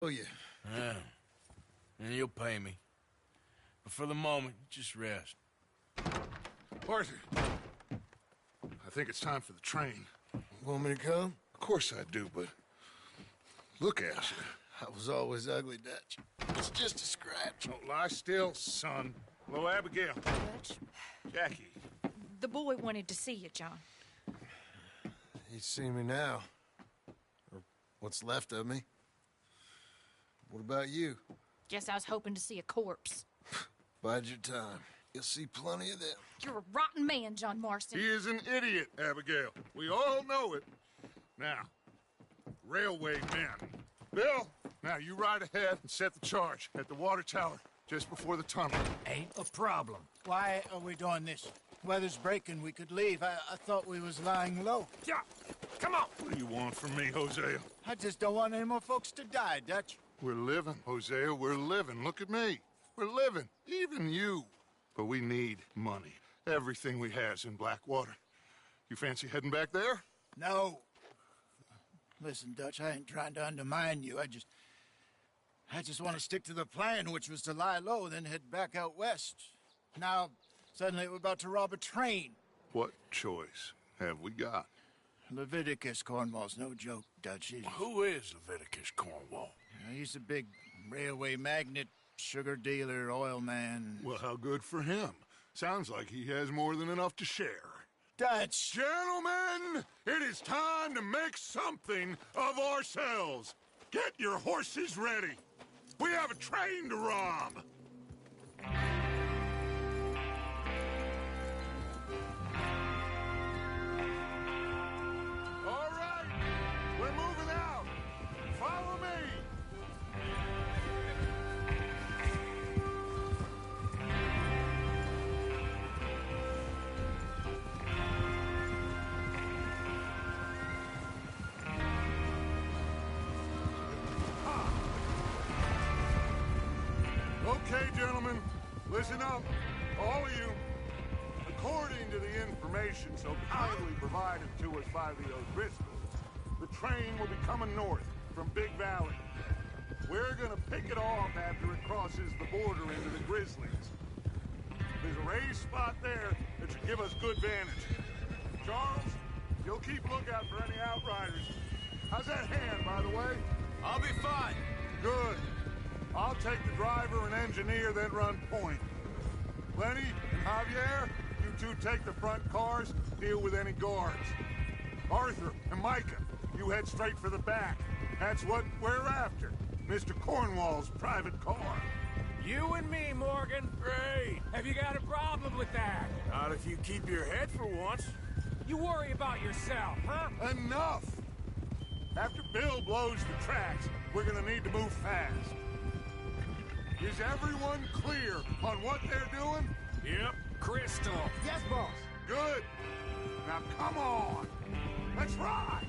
Oh, yeah. Yeah. And you'll pay me. But for the moment, just rest. Arthur, I think it's time for the train. Want me to come? Of course I do, but look at you. I was always ugly, Dutch. It's just a scratch. Don't lie still, son. Hello, Abigail. Dutch, Jackie. the boy wanted to see you, John. He's seen me now. Or what's left of me. What about you? Guess I was hoping to see a corpse. Bide your time. You'll see plenty of them. You're a rotten man, John Marston. He is an idiot, Abigail. We all know it. Now, railway men. Bill, now you ride ahead and set the charge at the water tower just before the tunnel. Ain't a problem. Why are we doing this? Weather's breaking. We could leave. I thought we was lying low. Yeah, come on. What do you want from me, Hosea? I just don't want any more folks to die, Dutch. We're living, Hosea. We're living. Look at me. We're living. Even you. But we need money. Everything we has in Blackwater. You fancy heading back there? No. Listen, Dutch, I ain't trying to undermine you. I just want to stick to the plan, which was to lie low, then head back out west. Now, suddenly we're about to rob a train. What choice have we got? Leviticus Cornwall's no joke, Dutch. Who is Leviticus Cornwall? He's a big railway magnate, sugar dealer, oil man. Well, how good for him. Sounds like he has more than enough to share. Dutch! Gentlemen, it is time to make something of ourselves. Get your horses ready. We have a train to rob. All right, we're moving out. Follow me. Okay, gentlemen, listen up, all of you. According to the information so kindly provided to us by the O'Driscolls, the train will be coming north from Big Valley. We're gonna pick it off after it crosses the border into the Grizzlies. There's a raised spot there that should give us good vantage. Charles, you'll keep lookout for any outriders. How's that hand, by the way? I'll be fine. Good. I'll take the driver and engineer, then run point. Lenny and Javier, you two take the front cars, deal with any guards. Arthur and Micah, you head straight for the back. That's what we're after. Mr. Cornwall's private car. You and me, Morgan. Great. Have you got a problem with that? Not if you keep your head for once. You worry about yourself, huh? Enough! After Bill blows the tracks, we're gonna need to move fast. Is everyone clear on what they're doing? Yep. Crystal. Yes, boss. Good. Now come on. Let's ride.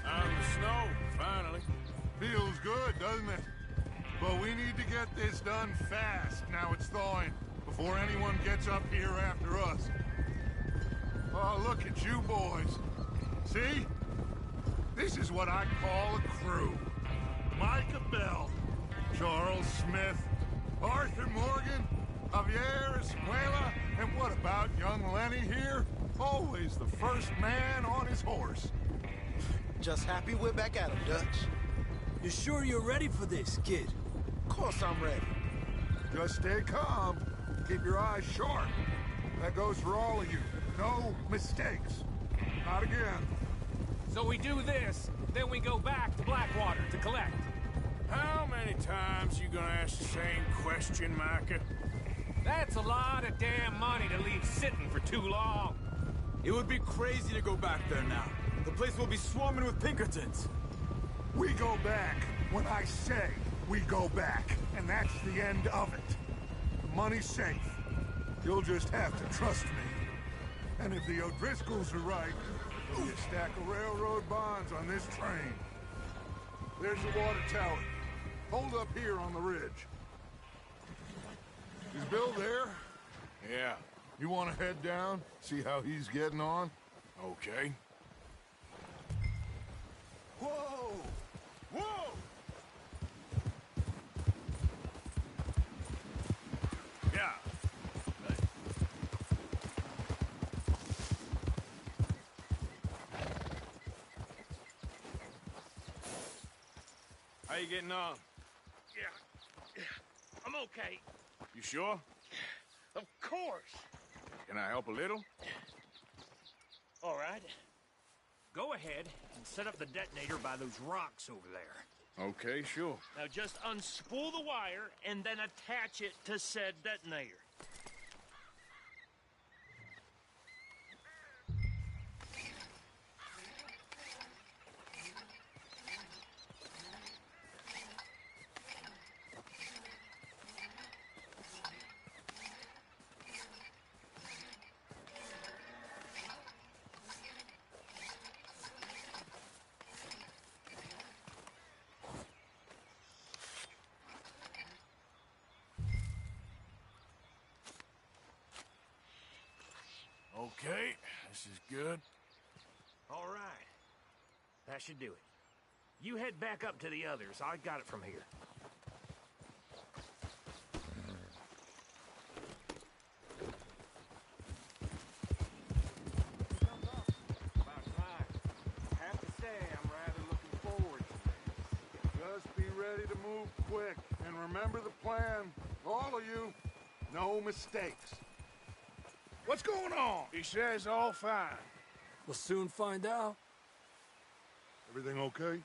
Out in the snow, finally. Feels good, doesn't it? But we need to get this done fast, now it's thawing, before anyone gets up here after us. Oh, look at you boys. See? This is what I call a crew. Micah Bell, Charles Smith, Arthur Morgan, Javier Escuela, and what about young Lenny here? Always the first man on his horse. Just happy we're back at him, Dutch. You sure you're ready for this, kid? Of course I'm ready. Just stay calm. Keep your eyes sharp. That goes for all of you. No mistakes. Not again. So we do this, then we go back to Blackwater to collect. How many times you gonna ask the same question, Micah? That's a lot of damn money to leave sitting for too long. It would be crazy to go back there now. The place will be swarming with Pinkertons. We go back when I say we go back, and that's the end of it. The money's safe. You'll just have to trust me. And if the O'Driscolls are right, there'll be a stack of railroad bonds on this train. There's the water tower. Hold up here on the ridge. Is Bill there? Yeah, You want to head down, see how he's getting on? okay. Whoa! Whoa! Yeah. How you getting on? Yeah, I'm okay. You sure? Of course. Can I help a little? All right. Go ahead and set up the detonator by those rocks over there. Okay, sure. Now just unspool the wire and then attach it to said detonator. Okay, this is good. All right. That should do it. You head back up to the others. I got it from here. About time. I have to say, I'm rather looking forward to this. Just be ready to move quick, and remember the plan. All of you, no mistakes. What's going on? He says all fine. We'll soon find out. Everything okay?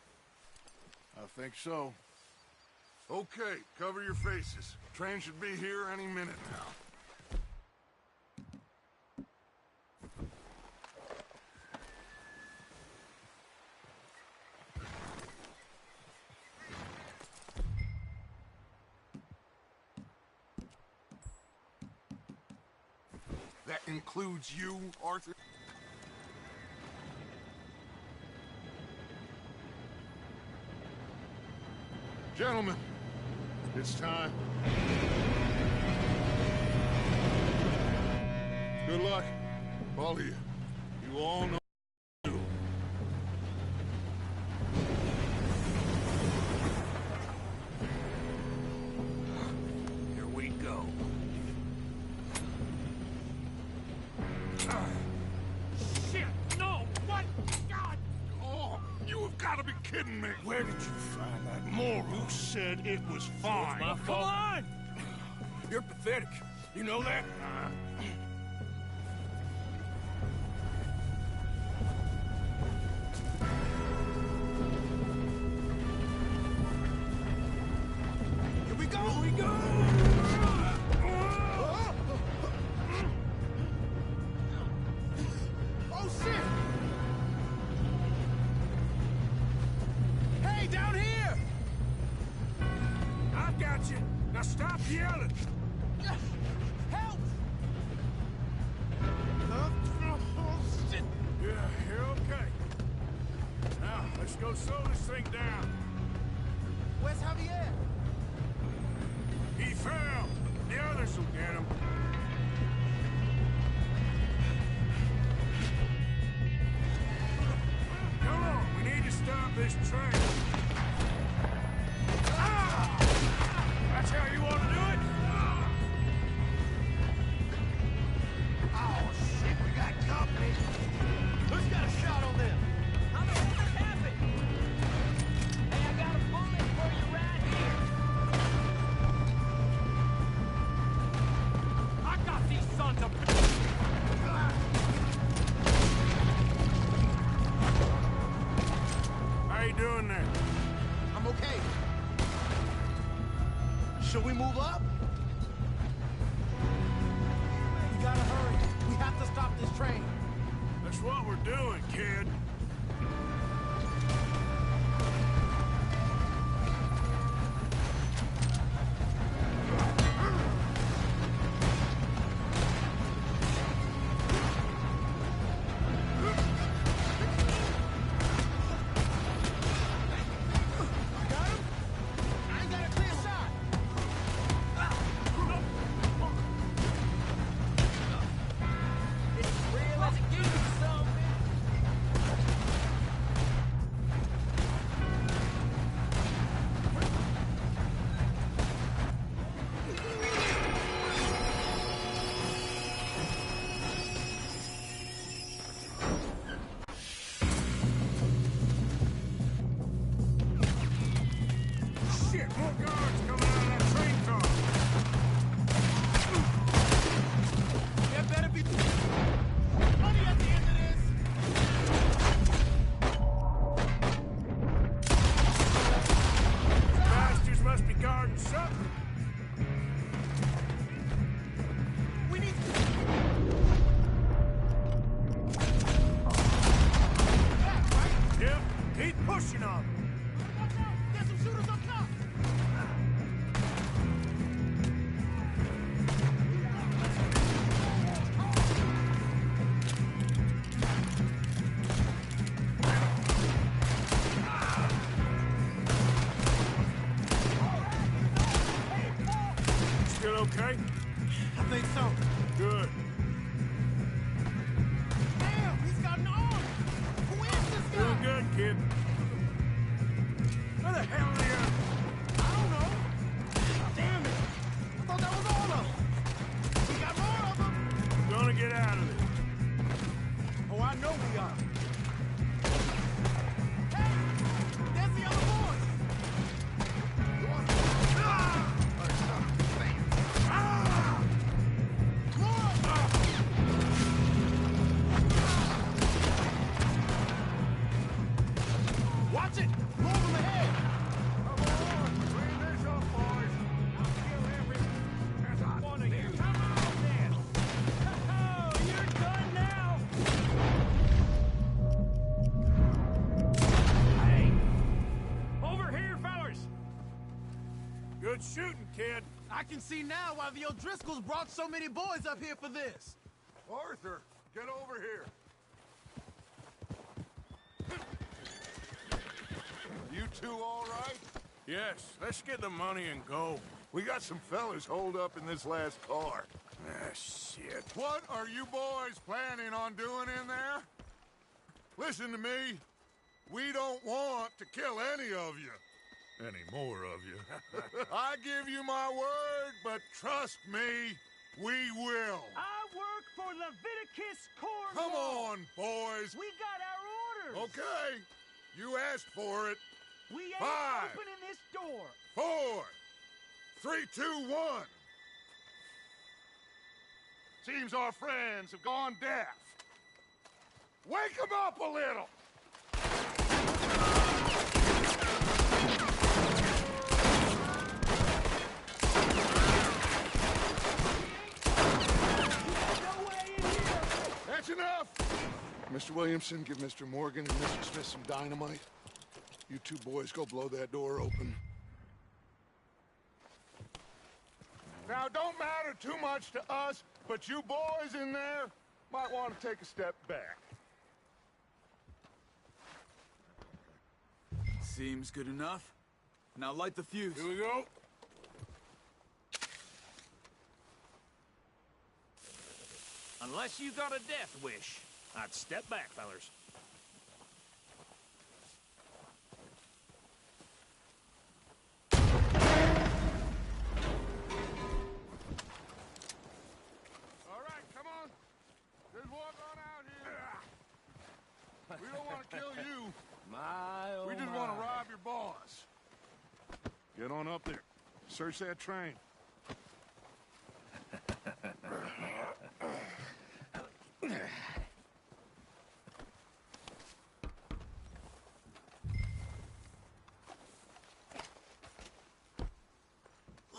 I think so. Okay, cover your faces. Train should be here any minute now. That includes you, Arthur? Gentlemen, it's time. Good luck, all of you. You all know what to do. Here we go. Shit! No! What? God! Oh, you have got to be kidding me. Where did you find that moron? You said it was fine. My fault. Come on! You're pathetic. You know that? Here we go! Here we go! Oh, shit! Hey, down here! I've got you. Now stop yelling. Help! Yeah, you're okay. Now, let's go slow this thing down. Where's Javier? He fell. The others will get him. Come on, we need to stop this train. Ah! That's how you want to do it? Oh, shit, we got company. Who's got a shot on them? How the heck this happened? Hey, I got a bullet for you right here. I got these sons of... How you doing there? I'm okay. Should we move up? get out of this. Oh, I know we are. Hey! There's the other boys! Watch it! Move them ahead! Come on, clean this up, boys. I'll kill every one of you. Come on, then. Oh, you're done now. Hey, over here, fellas. Good shooting, kid. I can see now why the O'Driscolls brought so many boys up here for this. Arthur, get over here. You two all right? Yes, let's get the money and go. We got some fellas holed up in this last car. Ah, shit. What are you boys planning on doing in there? Listen to me. We don't want to kill any of you. Any more of you. I give you my word, but trust me, we will. I work for Leviticus Corps. Come on, boys. We got our orders. Okay. You asked for it. We ain't 5, opening this door. 4, 3, 2, 1. Seems our friends have gone deaf. Wake them up a little. That's enough. Mr. Williamson, give Mr. Morgan and Mr. Smith some dynamite. You two boys go blow that door open. Now, don't matter too much to us, but you boys in there might want to take a step back. Seems good enough. Now light the fuse. Here we go. Unless you got a death wish, I'd step back, fellers. All right, come on. Just walk on out here. We don't want to kill you. We just want to rob your boss. Get on up there. Search that train.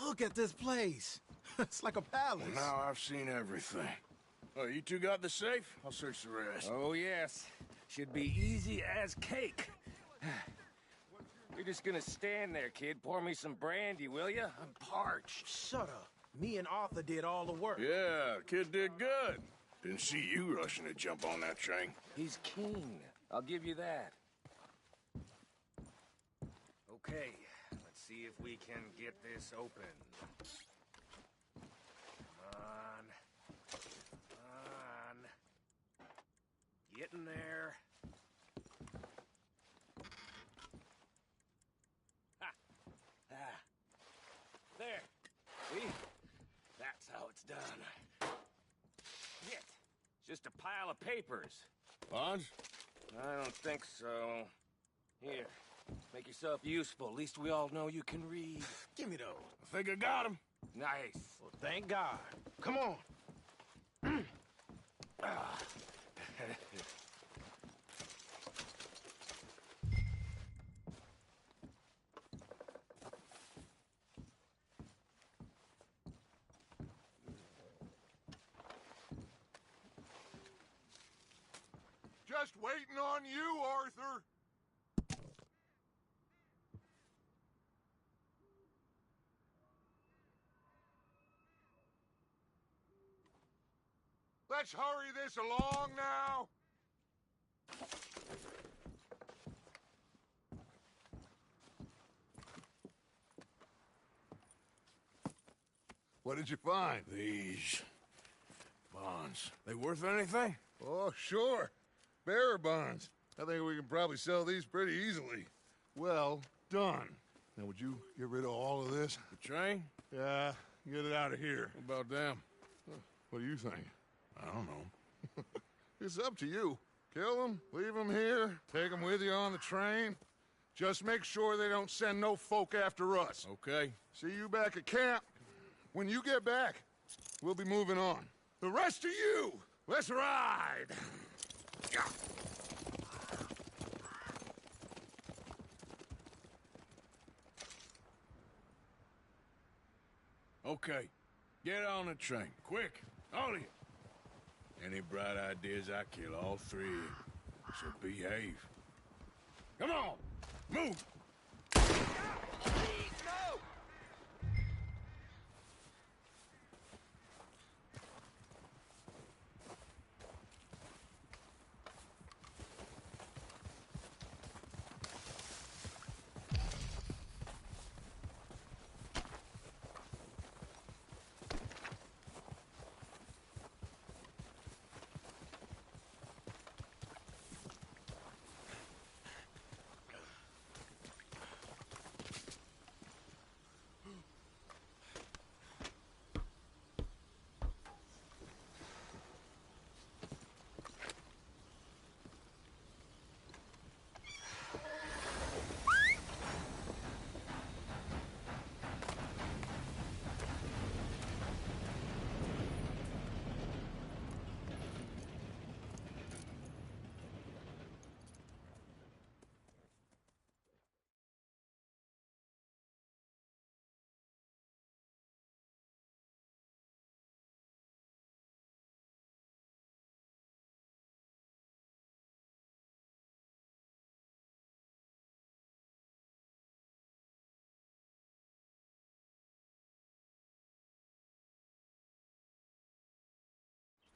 Look at this place. It's like a palace. Now I've seen everything. Oh, you two got the safe? I'll search the rest. Oh, yes. Should be easy as cake. You're just gonna stand there, kid. Pour me some brandy, will you? I'm parched. Shut up. Me and Arthur did all the work. Yeah, kid did good. Didn't see you rushing to jump on that train. He's keen. I'll give you that. Okay, let's see if we can get this open. Come on. Come on. Get in there. Ha! Ah. There. See? That's how it's done. Shit. Just a pile of papers. Bonds? I don't think so. Here, make yourself useful. At least we all know you can read. Give me those. I think I got him. Nice. Well, thank God. Come on. Just waiting on you, Arthur. Let's hurry this along now. What did you find? These bonds. They worth anything? Oh, sure. Bearer bonds. I think we can probably sell these pretty easily. Well done. Now, would you get rid of all of this? The train? Yeah, get it out of here. What about them? What do you think? I don't know. It's up to you. Kill them, leave them here, take them with you on the train. Just make sure they don't send no folk after us. Okay. See you back at camp. When you get back, we'll be moving on. The rest of you, let's ride! Yeah. Okay. Get on the train. Quick. All of you. Any bright ideas, I kill all three of you. So behave. Come on! Move!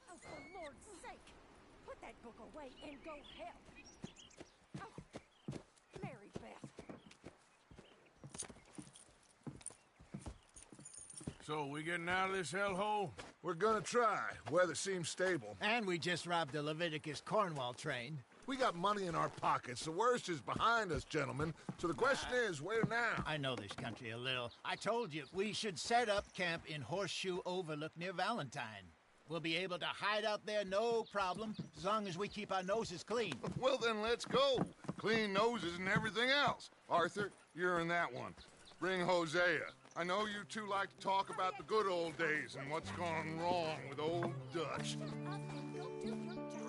Oh, for Lord's sake! Put that book away and go help! Oh, Mary Beth. So, we getting out of this hellhole? We're gonna try. Weather seems stable. And we just robbed the Leviticus Cornwall train. We got money in our pockets. The worst is behind us, gentlemen. So the question is, where now? I know this country a little. I told you, we should set up camp in Horseshoe Overlook near Valentine. We'll be able to hide out there no problem, as long as we keep our noses clean. Well, then let's go. Clean noses and everything else. Arthur, you're in that one. Bring Hosea. I know you two like to talk about the good old days and what's gone wrong with old Dutch. Go do your job.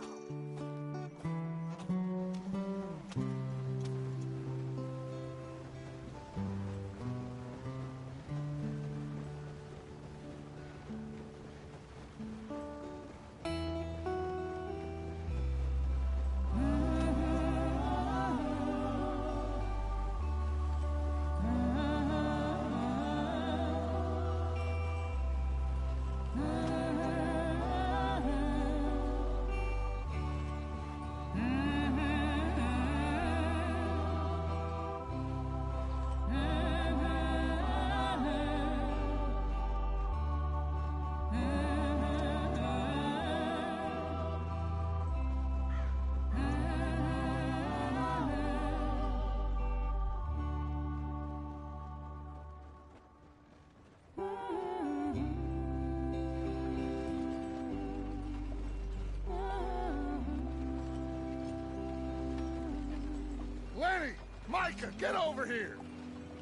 Lenny! Micah, get over here!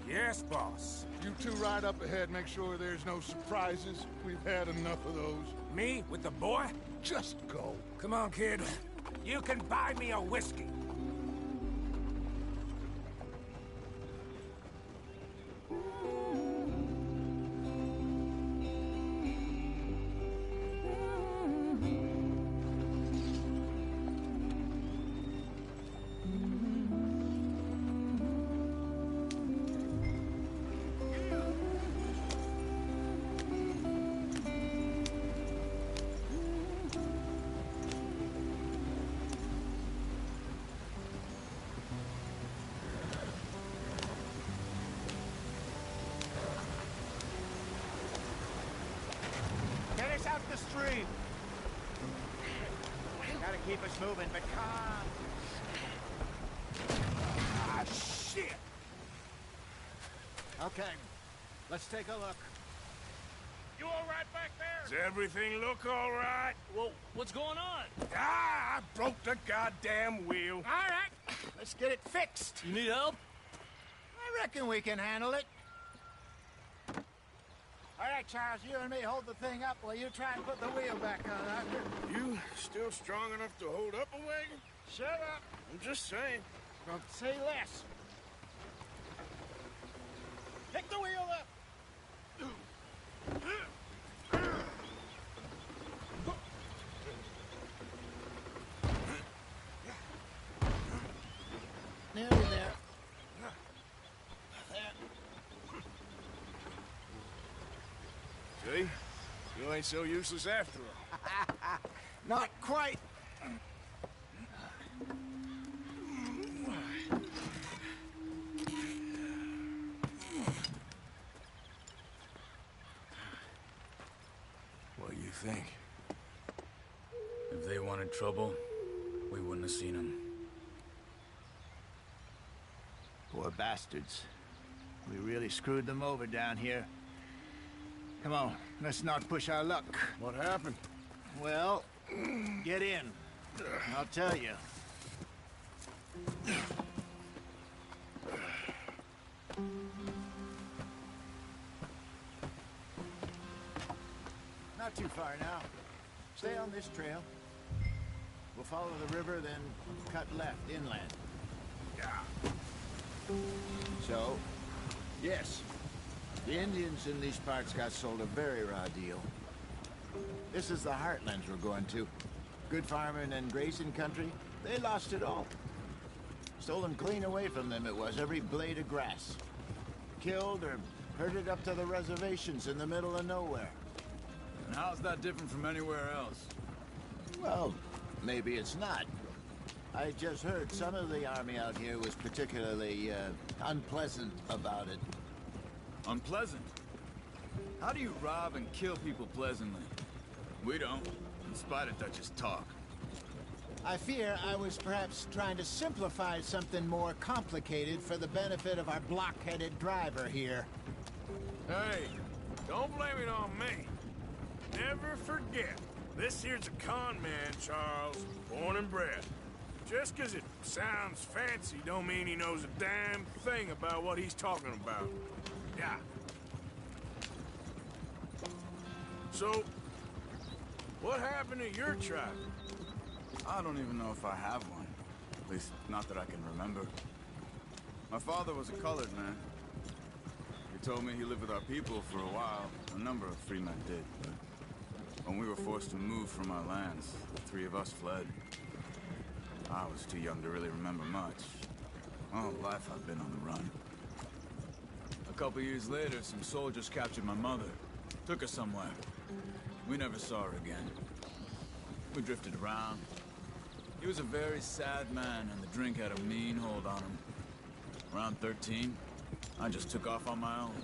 Yes, boss. You two ride up ahead, make sure there's no surprises. We've had enough of those. Me with the boy? Just go. Come on, kid. You can buy me a whiskey. Get us out the stream. Gotta keep us moving, but calm. Ah, shit! Okay, let's take a look. You all right back there? Does everything look all right? Well, what's going on? Ah, I broke the goddamn wheel. All right, let's get it fixed. You need help? I reckon we can handle it. All right, Charles, you and me hold the thing up while you try and put the wheel back on, Arthur. You still strong enough to hold up a wagon? Shut up. I'm just saying. Don't say less. Pick the wheel up. Nearly there. See? You ain't so useless after all. Not quite. What do you think? If they wanted trouble, we wouldn't have seen them. Poor bastards. We really screwed them over down here. Come on, let's not push our luck. What happened? Well, get in. I'll tell you. Not too far now. Stay on this trail. We'll follow the river, then cut left inland. Yeah. So, yes, the Indians in these parts got sold a very raw deal. This is the heartlands we're going to. Good farming and grazing country, they lost it all. Stolen clean away from them it was, every blade of grass. Killed or herded up to the reservations in the middle of nowhere. And how's that different from anywhere else? Well, maybe it's not. I just heard some of the army out here was particularly, unpleasant about it. Unpleasant? How do you rob and kill people pleasantly? We don't, in spite of Dutch's talk. I fear I was perhaps trying to simplify something more complicated for the benefit of our block-headed driver here. Hey, don't blame it on me. Never forget, this here's a con man, Charles, born and bred. Just 'cause it sounds fancy don't mean he knows a damn thing about what he's talking about. Yeah. So, what happened to your tribe? I don't even know if I have one. At least, not that I can remember. My father was a colored man. He told me he lived with our people for a while. A number of free men did, but when we were forced to move from our lands, the three of us fled. I was too young to really remember much. All life I've been on the run. A couple years later, some soldiers captured my mother. Took her somewhere. We never saw her again. We drifted around. He was a very sad man, and the drink had a mean hold on him. Around 13, I just took off on my own.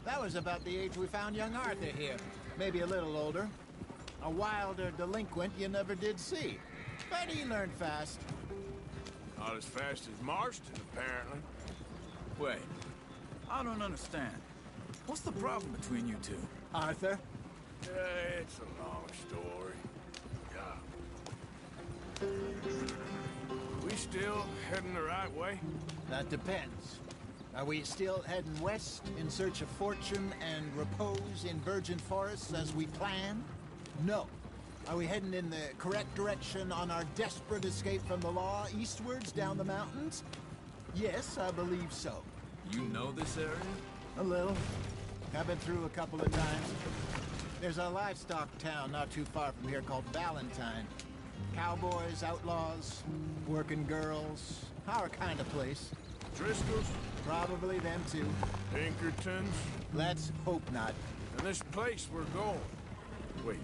That was about the age we found young Arthur here. Maybe a little older. A wilder delinquent you never did see. But he learned fast. Not as fast as Marston, apparently. Wait, I don't understand. What's the problem between you two? Arthur? It's a long story. Yeah. We still heading the right way? That depends. Are we still heading west in search of fortune and repose in virgin forests as we planned? No. Are we heading in the correct direction on our desperate escape from the law eastwards down the mountains? Yes, I believe so. You know this area? A little. I've been through a couple of times. There's a livestock town not too far from here called Valentine. Cowboys, outlaws, working girls, our kind of place. Driscoll's? Probably them too. Pinkertons? Let's hope not. And this place we're going. Wait,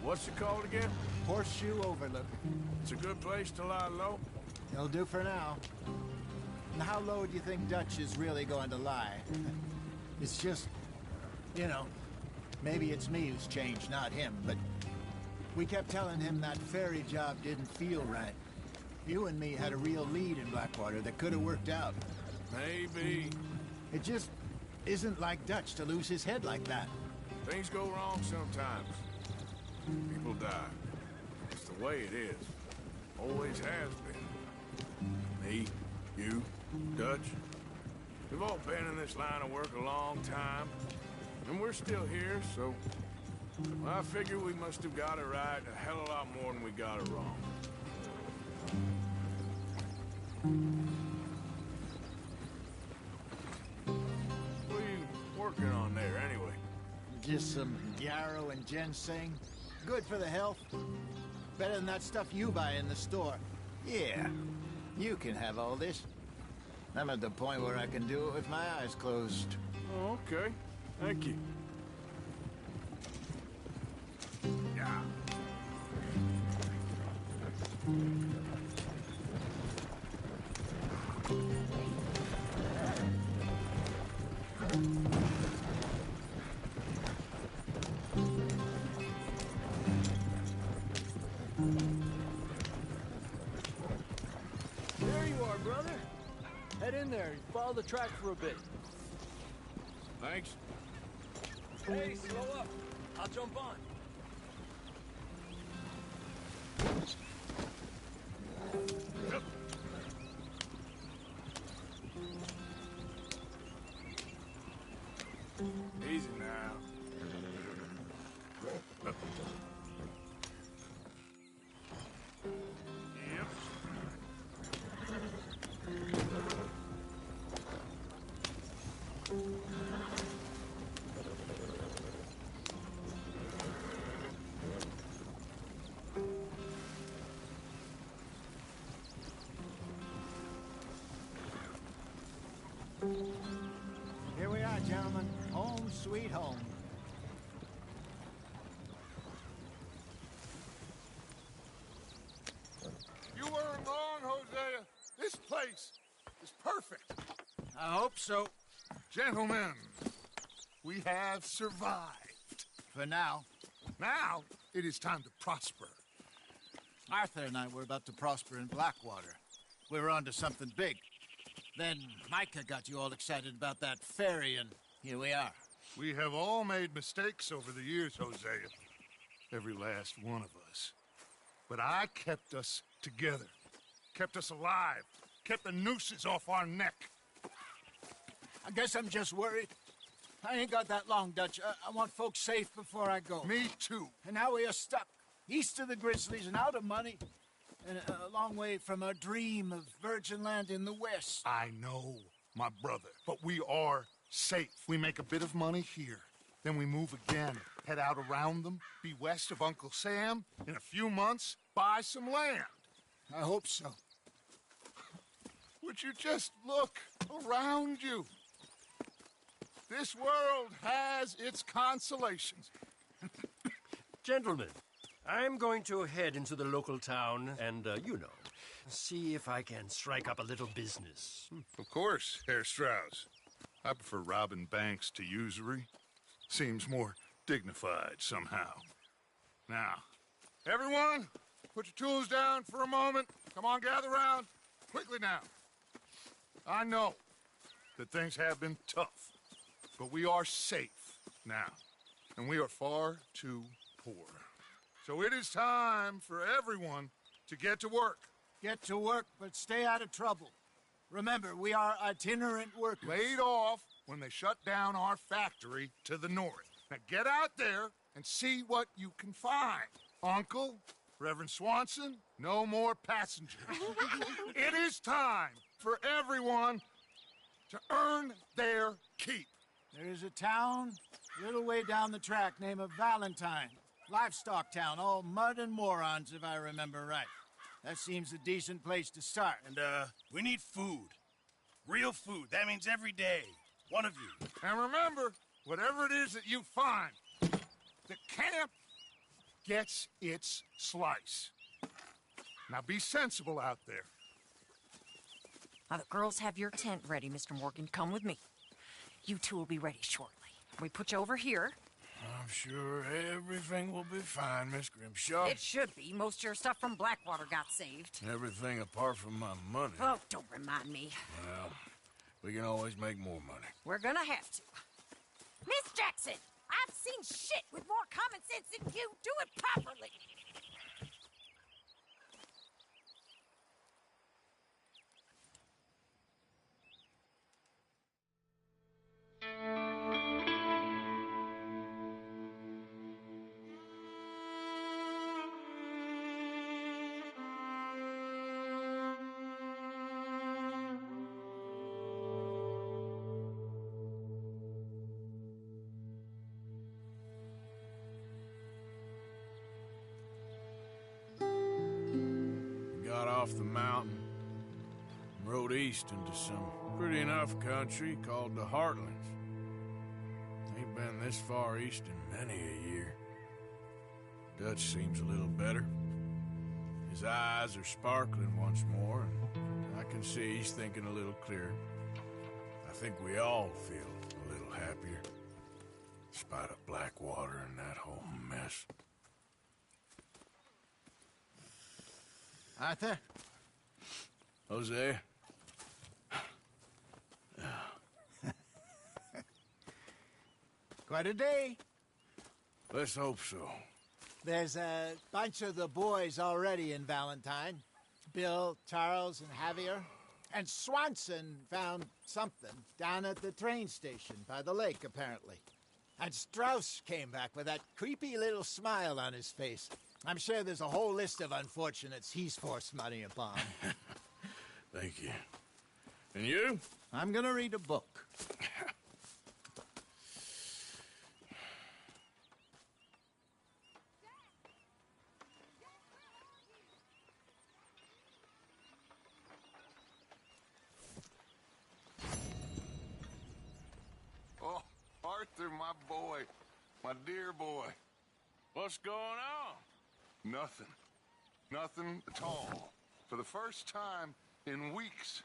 what's it called again? Horseshoe Overlook. It's a good place to lie low? It'll do for now. And how low do you think Dutch is really going to lie? It's just, you know, maybe it's me who's changed, not him, but we kept telling him that ferry job didn't feel right. You and me had a real lead in Blackwater that could have worked out. Maybe. It just isn't like Dutch to lose his head like that. Things go wrong sometimes. People die. It's the way it is. Always has been. Me, you, Dutch. We've all been in this line of work a long time. And we're still here, so... I figure we must have got it right a hell of a lot more than we got it wrong. What are you working on there, anyway? Just some yarrow and ginseng. Good for the health. Better than that stuff you buy in the store. Yeah, you can have all this. I'm at the point where I can do it with my eyes closed. Oh, okay. Thank you. Yeah. There you are, brother. Head in there and follow the track for a bit. Thanks. Hey, slow up. I'll jump on. Yep. Easy now. Yep. Here we are, gentlemen. Home sweet home. You weren't wrong, Hosea. This place is perfect. I hope so. Gentlemen, we have survived. For now. Now, it is time to prosper. Arthur and I were about to prosper in Blackwater. We were onto something big. Then Micah got you all excited about that ferry, and here we are. We have all made mistakes over the years, Hosea. Every last one of us. But I kept us together. Kept us alive. Kept the nooses off our neck. I guess I'm just worried. I ain't got that long, Dutch. I want folks safe before I go. Me too. And now we are stuck, east of the Grizzlies and out of money, and a long way from our dream of virgin land in the west. I know, my brother, but we are safe. We make a bit of money here. Then we move again, head out around them, be west of Uncle Sam. In a few months, buy some land. I hope so. Would you just look around you? This world has its consolations. Gentlemen, I'm going to head into the local town and, see if I can strike up a little business. Of course, Herr Strauss. I prefer robbing banks to usury. Seems more dignified somehow. Now, everyone, put your tools down for a moment. Come on, gather round. Quickly now. I know that things have been tough, but we are safe now, and we are far too poor. So it is time for everyone to get to work. Get to work, but stay out of trouble. Remember, we are itinerant workers. Laid off when they shut down our factory to the north. Now get out there and see what you can find. Uncle, Reverend Swanson, no more passengers. It is time for everyone to earn their keep. There is a town a little way down the track named Valentine. Livestock town, all mud and morons, if I remember right. That seems a decent place to start. And, we need food. Real food. That means every day. One of you. And remember, whatever it is that you find, the camp gets its slice. Now be sensible out there. Now, the girls have your tent ready, Mr. Morgan. Come with me. You two will be ready shortly. We put you over here. I'm sure everything will be fine, Miss Grimshaw. It should be. Most of your stuff from Blackwater got saved. Everything apart from my money. Oh, don't remind me. Well, we can always make more money. We're gonna have to. Miss Jackson, I've seen shit with more common sense than you. Do it properly. Got off the mountain and rode east into some pretty enough country called the Heartlands. Ain't been this far east in many a year. Dutch seems a little better. His eyes are sparkling once more, and I can see he's thinking a little clearer. I think we all feel a little happier, despite of Blackwater and that whole mess. Arthur? Hosea? Quite a day. Let's hope so. There's a bunch of the boys already in Valentine. Bill, Charles, and Javier. And Swanson found something down at the train station by the lake, apparently. And Strauss came back with that creepy little smile on his face. I'm sure there's a whole list of unfortunates he's forced money upon. Thank you. And you? I'm gonna read a book. Oh, Arthur, my boy. My dear boy. What's going on? Nothing. Nothing at all. For the first time in weeks,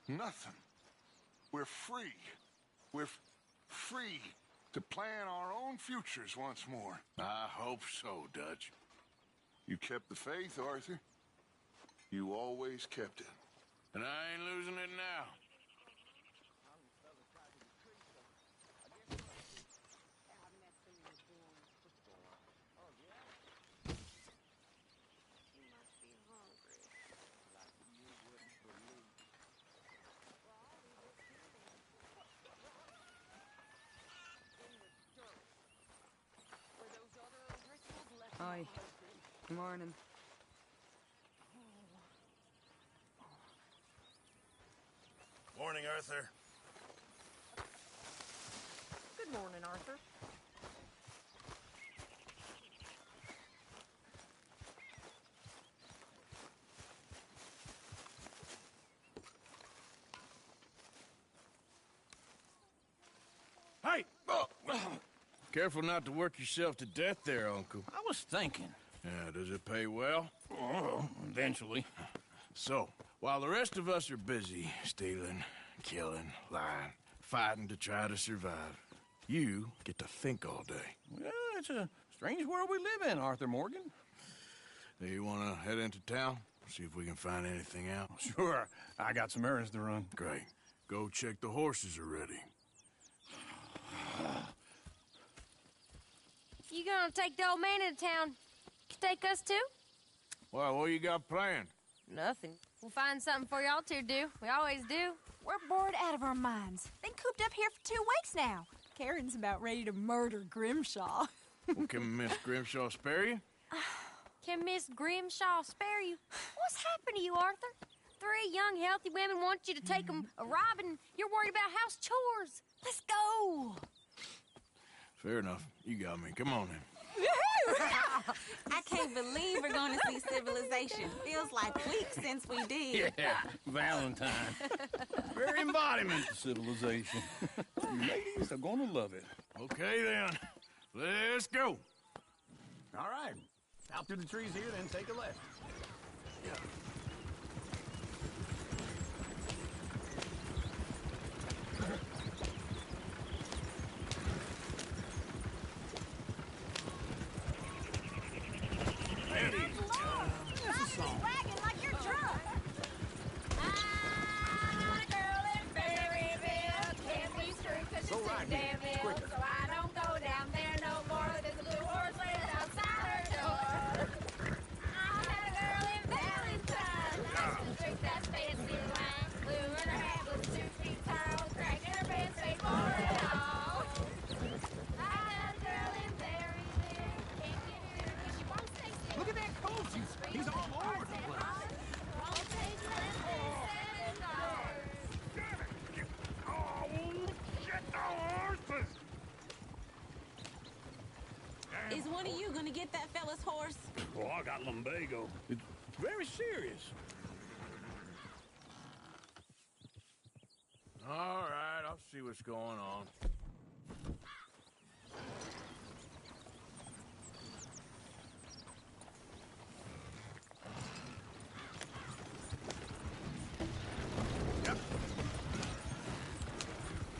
nothing. We're free. We're free to plan our own futures once more. I hope so, Dutch. You kept the faith, Arthur. You always kept it. And I ain't losing it now. Hi. Good morning. Morning, Arthur. Good morning, Arthur. Hey! Oh. Careful not to work yourself to death there, Uncle. I was thinking. Yeah, does it pay well? Oh, eventually. So, while the rest of us are busy stealing, killing, lying, fighting to try to survive, you get to think all day. Well, it's a strange world we live in, Arthur Morgan. Do you want to head into town? See if we can find anything out? Sure. I got some errands to run. Great. Go check the horses are ready. You gonna take the old man into town? Can take us too? Well, what you got planned? Nothing. We'll find something for y'all to do. We always do. We're bored out of our minds. Been cooped up here for 2 weeks now. Karen's about ready to murder Grimshaw. Well, can Miss Grimshaw spare you? Can Miss Grimshaw spare you? What's happened to you, Arthur? 3 young, healthy women want you to take them a robbing. You're worried about house chores. Let's go. Fair enough. You got me. Come on then. I can't believe we're going to see civilization. Feels like weeks since we did. Yeah, Valentine. Very embodiment of civilization. You ladies are gonna love it. Okay then. Let's go. All right. Out through the trees here, then take a left. Yeah. So I don't go down there. I got lumbago. It's very serious. All right, I'll see what's going on.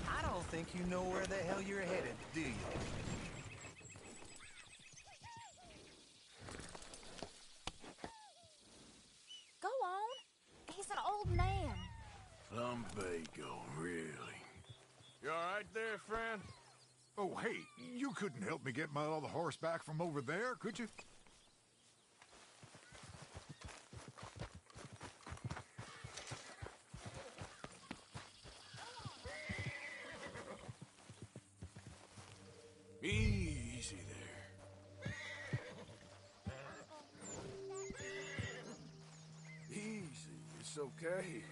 I don't think you know where the hell you're headed, do you? Go on. He's an old man. Lumbago, really? You all right there, friend? Oh, hey, you couldn't help me get my other horse back from over there, could you? Easy there. Easy, it's okay.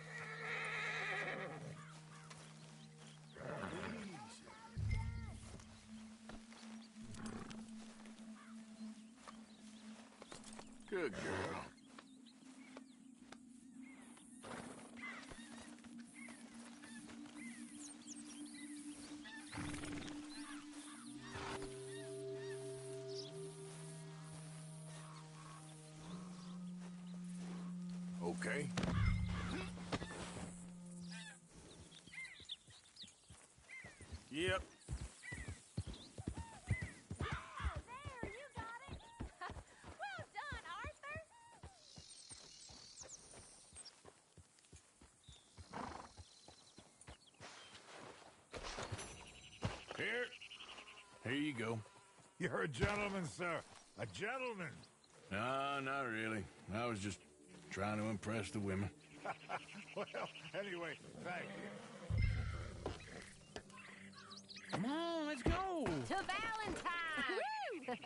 Good girl. Okay. Yep. Here you go. You're a gentleman, sir. A gentleman. No, not really. I was just trying to impress the women. Well, anyway, thank you. Come on, let's go. To Valentine!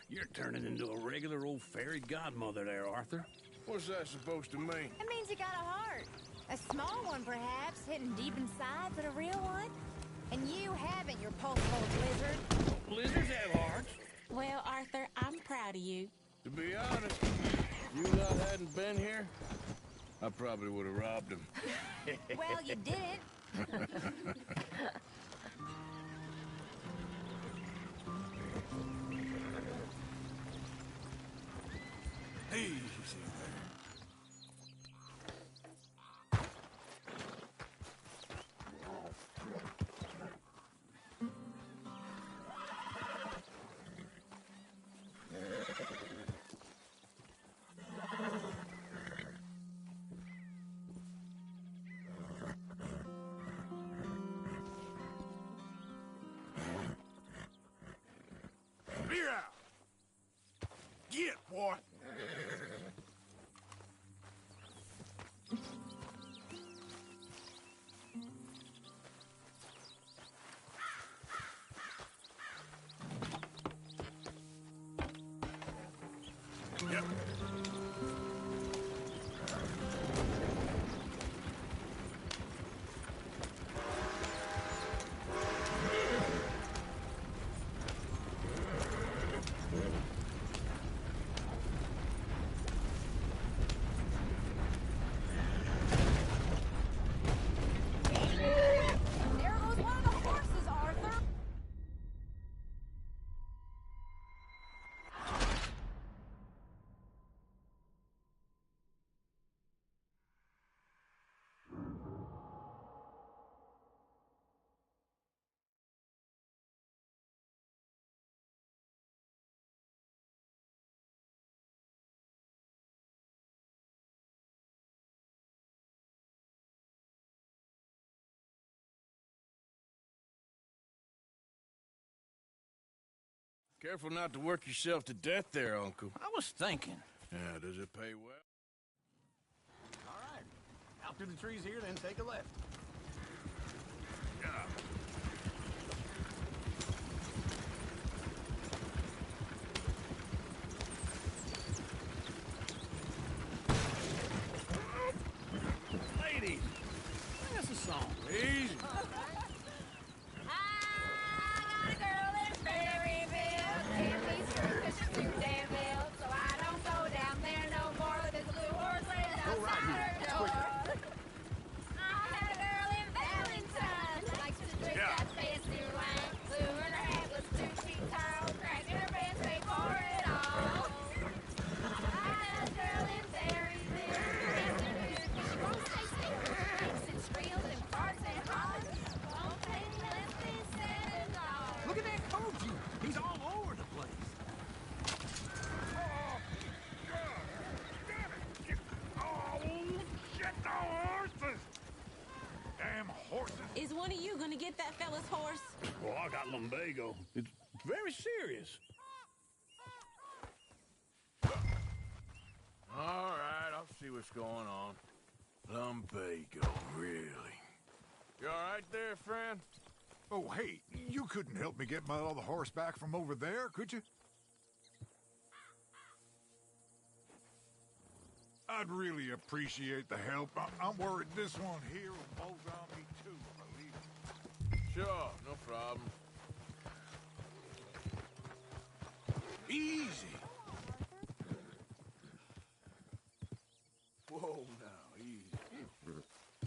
You're turning into a regular old fairy godmother there, Arthur. What's that supposed to mean? It means you got a heart. A small one, perhaps, hidden deep inside, but a real one. And you haven't, your pulse-hole blizzard. Blizzards have hearts. Well, Arthur, I'm proud of you. To be honest, if you lot hadn't been here, I probably would have robbed him. Well, you didn't. Easy there. Clear out! Get, boy! Yep. There goes one of the horses, Arthur. Careful not to work yourself to death there, Uncle. I was thinking. Yeah, does it pay well? All right. Out through the trees here, then take a left. Ladies, sing us a song. Easy. I got a girl in Berryville. Can't be true 'cause she's too damn ill. So I get that fella's horse? Oh, I got lumbago. It's very serious. All right, I'll see what's going on. Lumbago, really? You all right there, friend? Oh, hey, you couldn't help me get my other horse back from over there, could you? I'd really appreciate the help. I'm worried this one here will bolt on me too, believe me. Sure, no problem. Easy. Whoa, now, easy.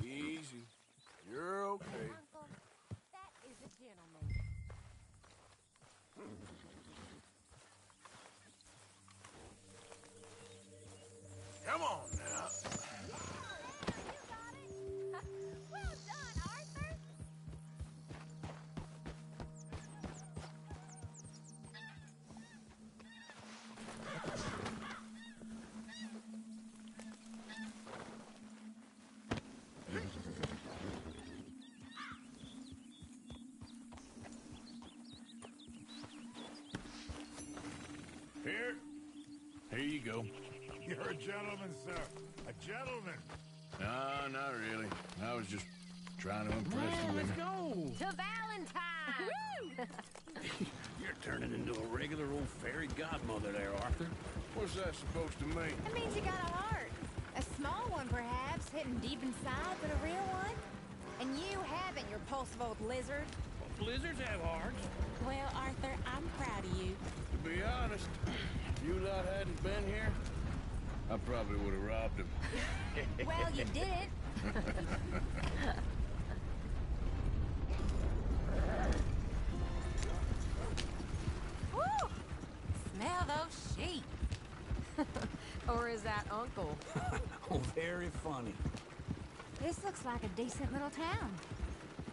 Easy. You're okay. Uncle, that is a gentleman. Come on now. Well done, Arthur. Here you go. You're a gentleman, sir. A gentleman. No, not really. I was just trying to impress the women. Let's go. To Valentine! You're turning into a regular old fairy godmother there, Arthur. What's that supposed to mean? That means you got a heart. A small one, perhaps, hidden deep inside, but a real one. And you haven't, you repulsive old lizard. Well, lizards have hearts. Well, Arthur, I'm proud of you. To be honest, if you lot hadn't been here, I probably would have robbed him. Well, you didn't. Woo! Smell those sheep. Or is that Uncle? Oh, very funny. This looks like a decent little town.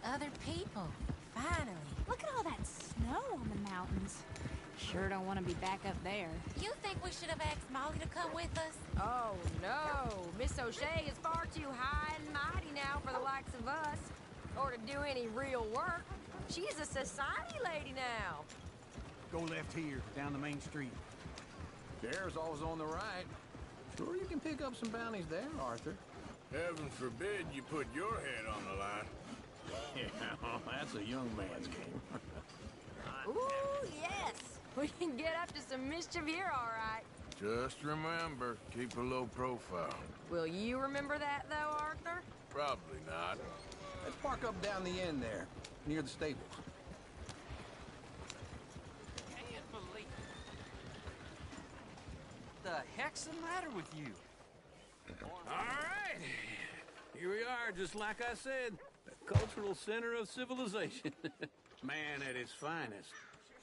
Other people. Finally. Look at all that snow on the mountains. Sure don't want to be back up there. You think we should have asked Molly to come with us? Oh, no. Miss O'Shea is far too high and mighty now for the likes of us. Or to do any real work. She's a society lady now. Go left here, down the main street. There's always on the right. Sure you can pick up some bounties there, Arthur. Heaven forbid you put your head on the line. Yeah, that's a young man's game. Ooh, yes. We can get up to some mischief here, all right. Just remember, keep a low profile. Will you remember that, though, Arthur? Probably not. Let's park up down the end there, near the stables. Can't believe it. The heck's the matter with you? All right. Here we are, just like I said. The cultural center of civilization. Man at his finest.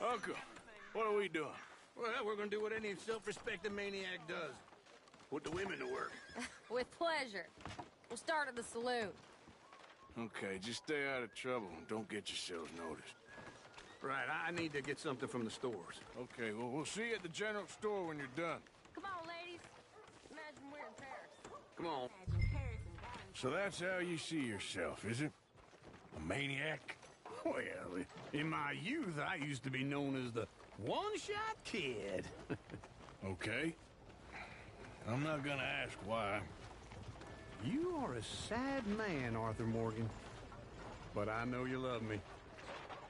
Uncle, what are we doing? Well, we're gonna do what any self-respecting maniac does. Put the women to work. With pleasure. We'll start at the saloon. Okay, just stay out of trouble and don't get yourselves noticed. Right, I need to get something from the stores. Okay, well, we'll see you at the general store when you're done. Come on, ladies. Imagine we're in Paris. Come on. So that's how you see yourself, is it? A maniac? Well, in my youth, I used to be known as the one-shot kid. Okay. I'm not gonna ask why. You are a sad man, Arthur Morgan. But I know you love me.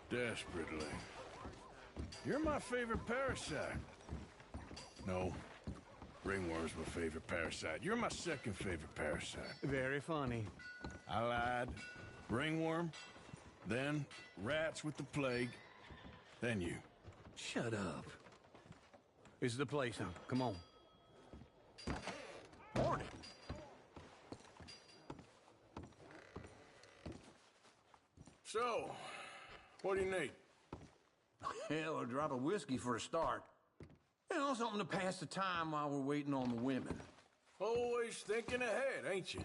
Desperately. You're my favorite parasite. No. Ringworm's my favorite parasite. You're my second favorite parasite. Very funny. I lied. Ringworm, then rats with the plague, then you. Shut up. This is the place, huh? Come on. Morning. So, what do you need? Hell, a drop of whiskey for a start. You know, something to pass the time while we're waiting on the women. Always thinking ahead, ain't you?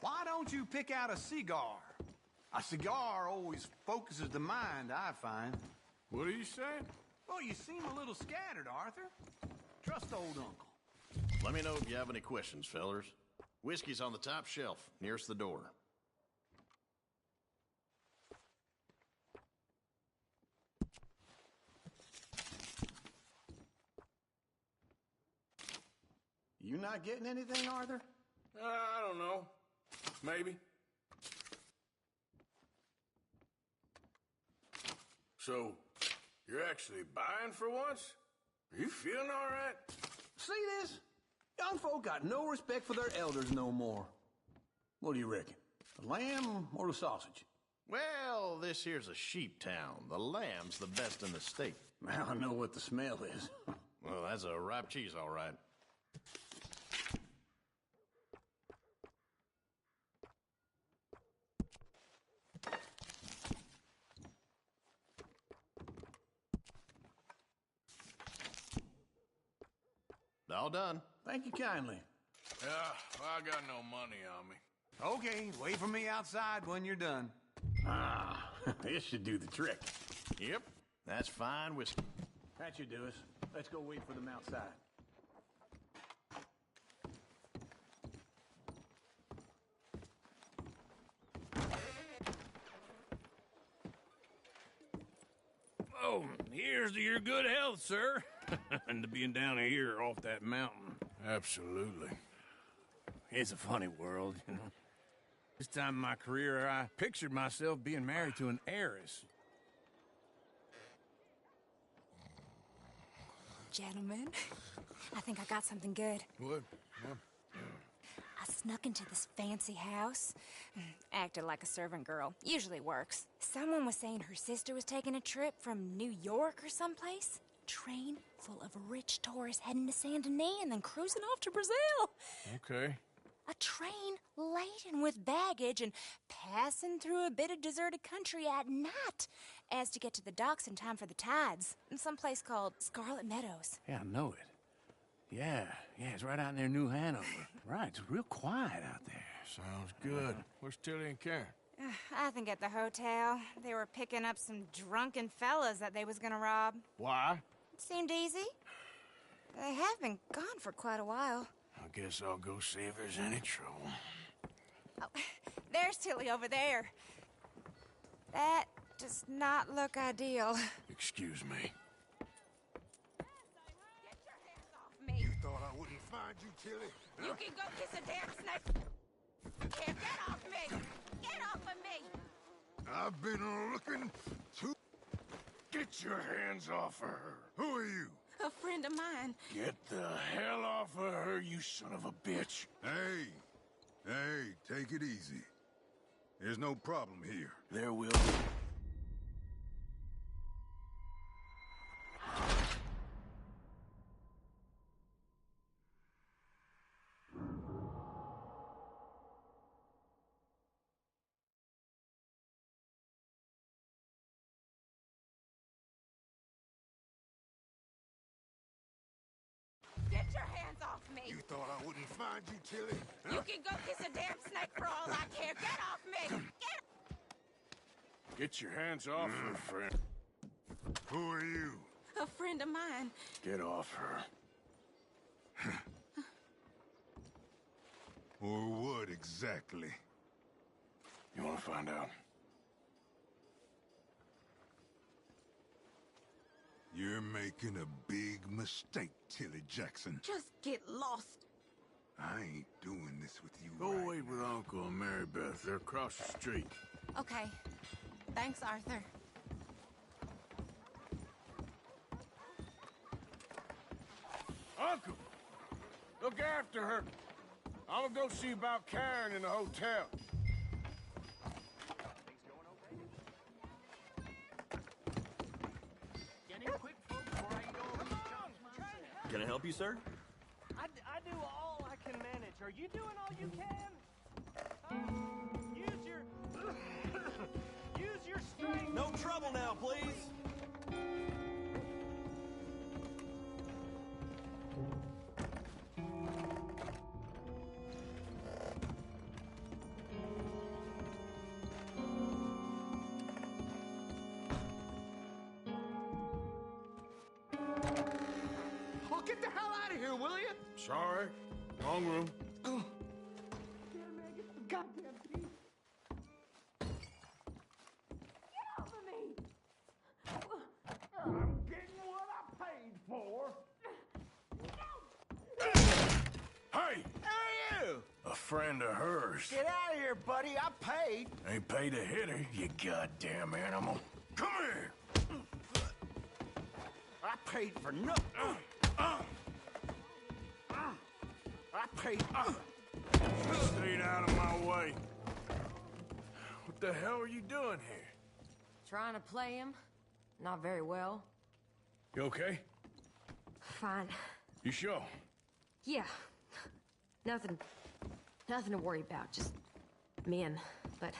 Why don't you pick out a cigar? A cigar always focuses the mind, I find. What are you saying? Well, you seem a little scattered, Arthur. Trust old uncle. Let me know if you have any questions, fellers. Whiskey's on the top shelf, nearest the door. You not getting anything, Arthur? I don't know. Maybe. So, you're actually buying for once? Are you feeling all right? See this? Young folk got no respect for their elders no more. What do you reckon? The lamb or the sausage? Well, this here's a sheep town. The lamb's the best in the state. Now I know what the smell is. Well, that's a ripe cheese, all right. All done. Thank you kindly. Yeah, well, I got no money on me. Okay, wait for me outside when you're done. Ah, this should do the trick. Yep, that's fine whiskey. That should do us. Let's go wait for them outside. Oh, here's to your good health, sir. And to being down here off that mountain. Absolutely. It's a funny world, you know. This time in my career, I pictured myself being married to an heiress. Gentlemen, I think I got something good. What? I snuck into this fancy house, acted like a servant girl. Usually works. Someone was saying her sister was taking a trip from New York or someplace. Train full of rich tourists heading to Saint Denis and then cruising off to Brazil. Okay. A train laden with baggage and passing through a bit of deserted country at night as to get to the docks in time for the tides in some place called Scarlet Meadows. Yeah, I know it. Yeah, it's right out near New Hanover. Right, it's real quiet out there. Sounds good. Where's Tilly and Karen? I think at the hotel. They were picking up some drunken fellas that they was gonna rob. Why? It seemed easy. They have been gone for quite a while. I guess I'll go see if there's any trouble. Oh, there's Tilly over there. That does not look ideal. Excuse me. You thought I wouldn't find you, Tilly? You can go kiss a damn snake. Here, get off me! Get off of me! I've been looking to... Get your hands off of her. Who are you? A friend of mine. Get the hell off of her, you son of a bitch. Hey, take it easy. There's no problem here. There will be. Get your hands off me! You thought I wouldn't find you, Tilly? You can go kiss a damn snake for all I care. Get off me! Get your hands off her, friend. Who are you? A friend of mine. Get off her. Or what exactly? You want to find out? You're making a big mistake, Tilly Jackson. Just get lost. I ain't doing this with you. Go right wait with Uncle and Mary Beth. They're across the street. Okay. Thanks, Arthur. Uncle! Look after her. I'm gonna go see about Karen in the hotel. Can I help you, sir? I do all I can manage. Are you doing all you can? Use your strength. No trouble now, please. Oh, get the hell out of here, will you? Sorry. Wrong room. Goddamn thief. Get off of me! I'm getting what I paid for. A friend of hers. Get out of here, buddy. I paid. Ain't paid to hit her, you goddamn animal. Come here! I paid for nothing. I paid. Stay out of my way. What the hell are you doing here? Trying to play him. Not very well. You okay? Fine. You sure? Yeah. Nothing to worry about. Just men. But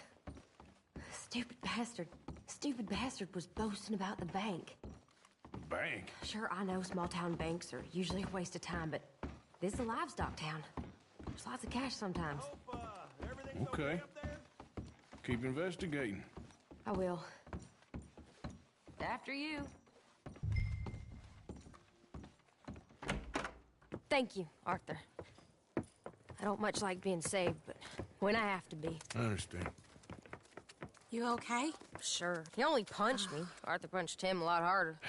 stupid bastard was boasting about the bank. Bank? Sure, I know small town banks are usually a waste of time, but this is a livestock town. There's lots of cash sometimes. Okay. Keep investigating. I will. After you. Thank you, Arthur. I don't much like being saved, but when I have to be. I understand. You okay? Sure. He only punched me. Arthur punched him a lot harder.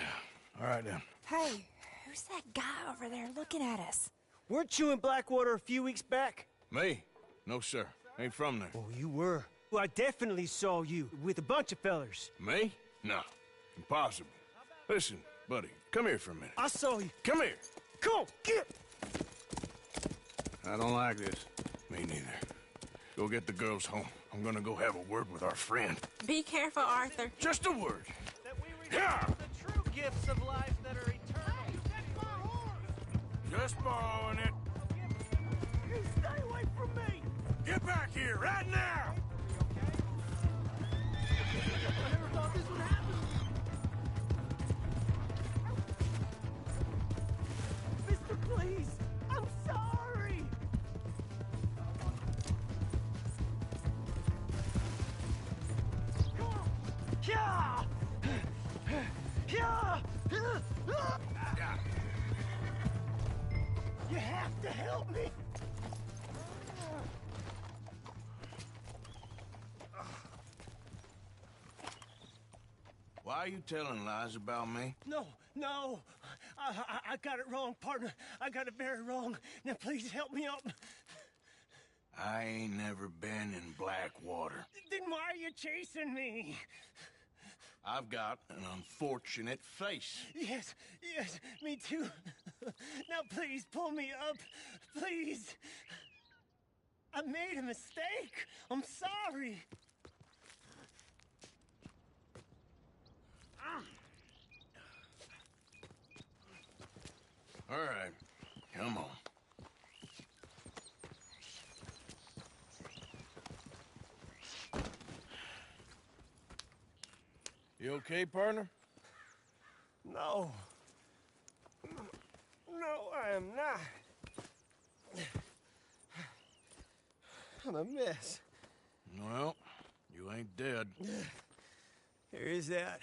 All right, then. Hey, who's that guy over there looking at us? Weren't you in Blackwater a few weeks back? Me? No, sir. Ain't from there. Oh, you were. Well, I definitely saw you with a bunch of fellers. Me? No. Impossible. Listen, buddy, come here for a minute. I saw you. Come here. Come on, get! I don't like this. Me neither. Go get the girls home. I'm gonna go have a word with our friend. Be careful, Arthur. Just a word. That we Yeah! the true gifts of life that are eternal. Hey, that's my horse! Just borrowing it. You stay away from me! Get back here, right now! I never thought this would happen. Mister, please! I'm sorry! Come on! Yeah! Yeah! You have to help me! Why are you telling lies about me? No. I got it wrong, partner. I got it very wrong. Now, please help me out. I ain't never been in Blackwater. Then why are you chasing me? I've got an unfortunate face. Yes, me too. Now, please, pull me up. Please. I made a mistake. I'm sorry. All right, come on. You okay, partner? No. No, I am not. I'm a mess. Well, you ain't dead. There is that.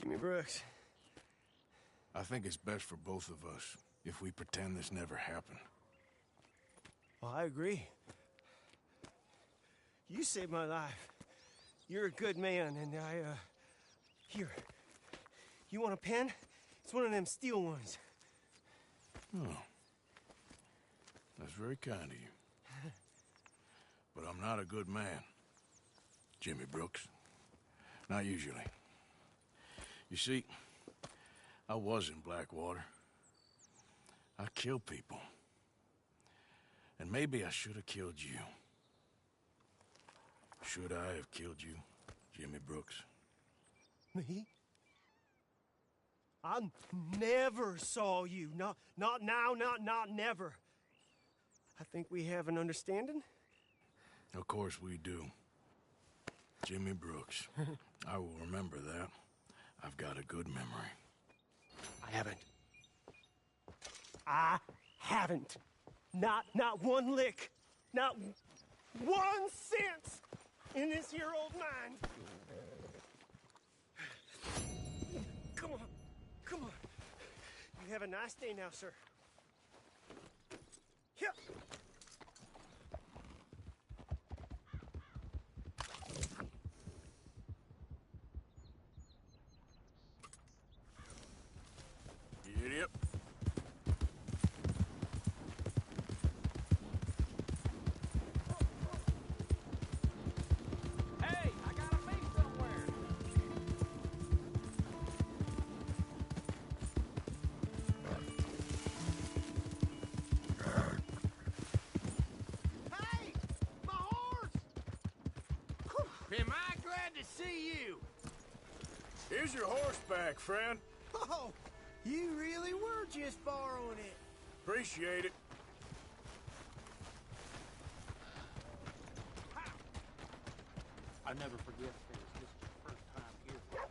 Jimmy Brooks. I think it's best for both of us if we pretend this never happened. Well, I agree. You saved my life. You're a good man, and here. You want a pen? It's one of them steel ones. Oh. That's very kind of you. But I'm not a good man, Jimmy Brooks. Not usually. You see, I was in Blackwater. I killed people. And maybe I should have killed you. Should I have killed you, Jimmy Brooks? Me? I never saw you. Not now, not never. I think we have an understanding? Of course we do. Jimmy Brooks. I will remember that. I've got a good memory. I haven't. Not one lick. Not 1 cent in this here old mine. Come on. You have a nice day now, sir. Here. Idiot. see you. Here's your horseback, friend. Oh, you really were just borrowing it. Appreciate it. I never forget this. This is the first time here, right?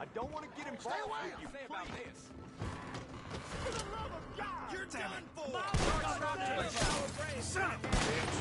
I don't want to get him. Stay away! You say about this? For the love of God! You're done for! Son of a bitch!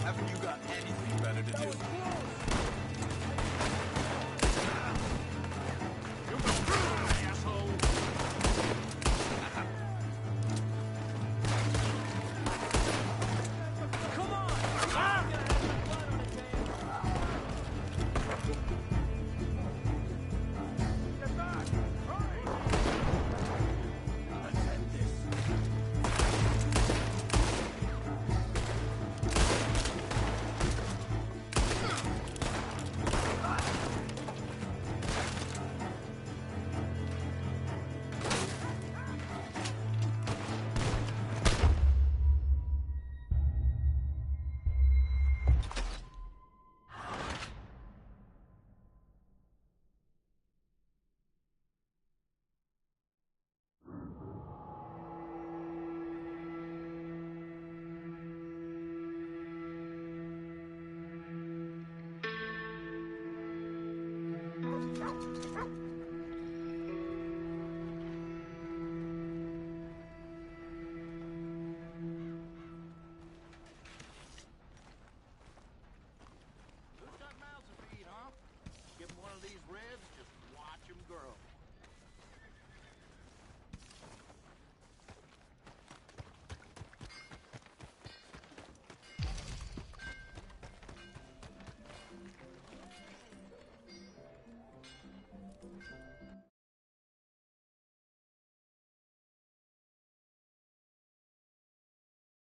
Haven't you got anything better to do?